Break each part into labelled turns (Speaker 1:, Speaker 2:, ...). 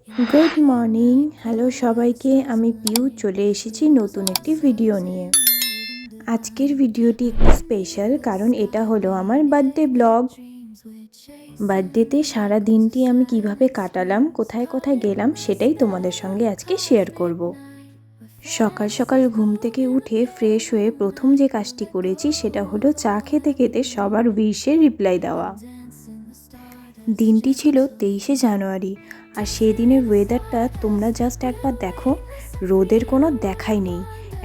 Speaker 1: Good morning, hello সবাইকে। আমি পিউ চলে এসেছি নতুন একটি ভিডিও নিয়ে। আজকের ভিডিওটি একটু স্পেশাল, কারণ এটা হলো আমার বার্থডে ব্লগ। বার্থডেতে সারা দিনটি আমি কিভাবে কাটালাম, কোথায় কোথায় গেলাম, সেটাই তোমাদের সঙ্গে আজকে শেয়ার করব। সকাল সকাল ঘুম থেকে উঠে ফ্রেশ হয়ে প্রথম যে কাজটি করেছি সেটা হলো চা খেতে খেতে সবার উইশের রিপ্লাই দেওয়া। দিনটি ছিল 23শে জানুয়ারি, আর সেদিনের ওয়েদারটা তোমরা জাস্ট একবার দেখো। রোদের কোনো দেখাই নেই,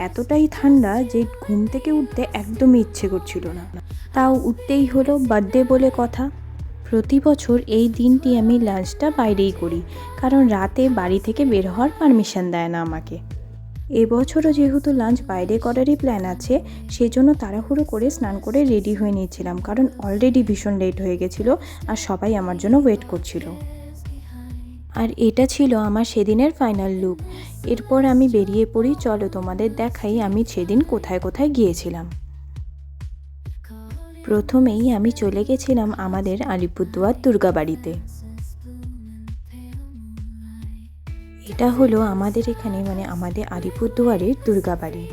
Speaker 1: এতটাই ঠান্ডা যে ঘুম থেকে উঠতে একদমই ইচ্ছে করছিল না। তাও উঠতেই হলো, বার্থডে বলে কথা। প্রতি বছর এই দিনটি আমি লাঞ্চটা বাইরেই করি, কারণ রাতে বাড়ি থেকে বের হওয়ার পারমিশন দেয় না আমাকে। এবছরও যেহেতু লাঞ্চ বাইরে করারই প্ল্যান আছে, সেজন্য তাড়াহুড়ো করে স্নান করে রেডি হয়ে নিয়েছিলাম, কারণ অলরেডি ভীষণ লেট হয়ে গেছিলো আর সবাই আমার জন্য ওয়েট করছিল। আর এটা ছিল আমার সেদিনের ফাইনাল লুক। এরপর আমি বেরিয়ে পড়ি, চলো তোমাদের দেখাই আমি সেদিন কোথায় কোথায় গিয়েছিলাম। প্রথমেই আমি চলে গেছিলাম আমাদের আলিপুরদুয়ার দুর্গাবাড়িতে। এটা হলো আমাদের এখানে আমাদের আলিপুরদুয়ারের দুর্গাবাড়ি।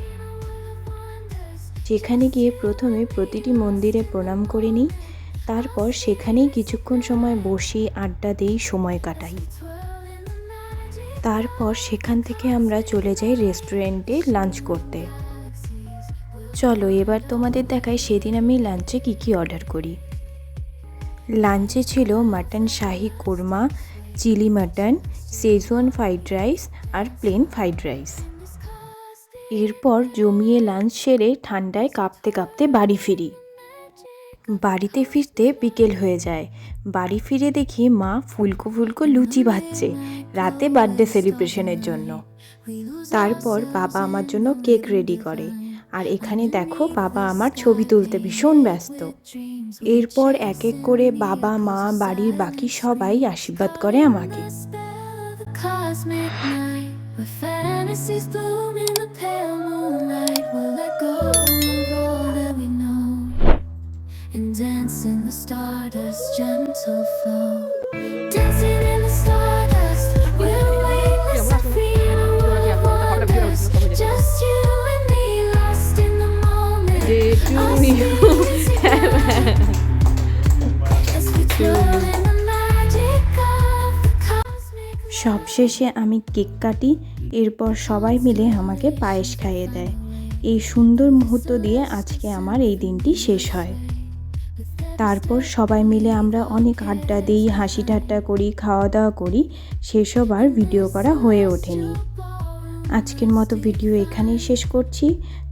Speaker 1: যেখানে গিয়ে প্রথমে প্রতিটি মন্দিরে প্রণাম করে নিই, তারপর সেখানেই কিছুক্ষণ সময় বসে আড্ডা দিই, সময় কাটাই। তারপর সেখান থেকে আমরা চলে যাই রেস্টুরেন্টে লাঞ্চ করতে। চলো এবার তোমাদের দেখাই সেদিন আমি লাঞ্চে কী অর্ডার করি। লাঞ্চে ছিল mutton shahi korma, chilli mutton, Schezwan fried rice আর প্লেন ফ্রাইড রাইস। এরপর জমিয়ে লাঞ্চ সেরে ঠান্ডায় কাঁপতে কাঁপতে বাড়ি ফিরি। বাড়িতে ফিরতে বিকেল হয়ে যায়। বাড়ি ফিরে দেখি মা ফুলকো ফুলকো লুচি ভাজছে রাতে বার্থডে সেলিব্রেশনের জন্য। তারপর বাবা আমার জন্য কেক রেডি করে, আর এখানে দেখো বাবা আমার ছবি তুলতে ভীষণ ব্যস্ত। এরপর এক এক করে বাবা, মা, বাড়ির বাকি সবাই আশীর্বাদ করে আমাকে।
Speaker 2: And dance in the stardust, gentle flow. Dancing in the stardust, we'll witness our freedom, world wonders. Just you and me, lost in the moment. As we twirl in the magic of the cosmic.
Speaker 1: সবশেষে আমি cake কাটি, এরপর সবাই মিলে আমাকে পায়েস খাইয়ে দেয়। এই সুন্দর মুহূর্ত দিয়ে আজকে আমার এই দিনটি শেষ হয়। তারপর সবাই মিলে আমরা অনেক আড্ডা দিই, হাসি ঠাট্টা করি, খাওয়া দাওয়া করি। সেসব আর ভিডিও করা হয়ে ওঠেনি। আজকের মতো ভিডিও এখানেই শেষ করছি।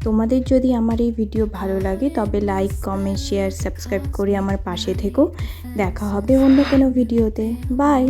Speaker 1: তোমাদের যদি আমার এই ভিডিও ভালো লাগে তবে লাইক, কমেন্ট, শেয়ার, সাবস্ক্রাইব করে আমার পাশে থেকো। দেখা হবে অন্য কোনো ভিডিওতে। বাই।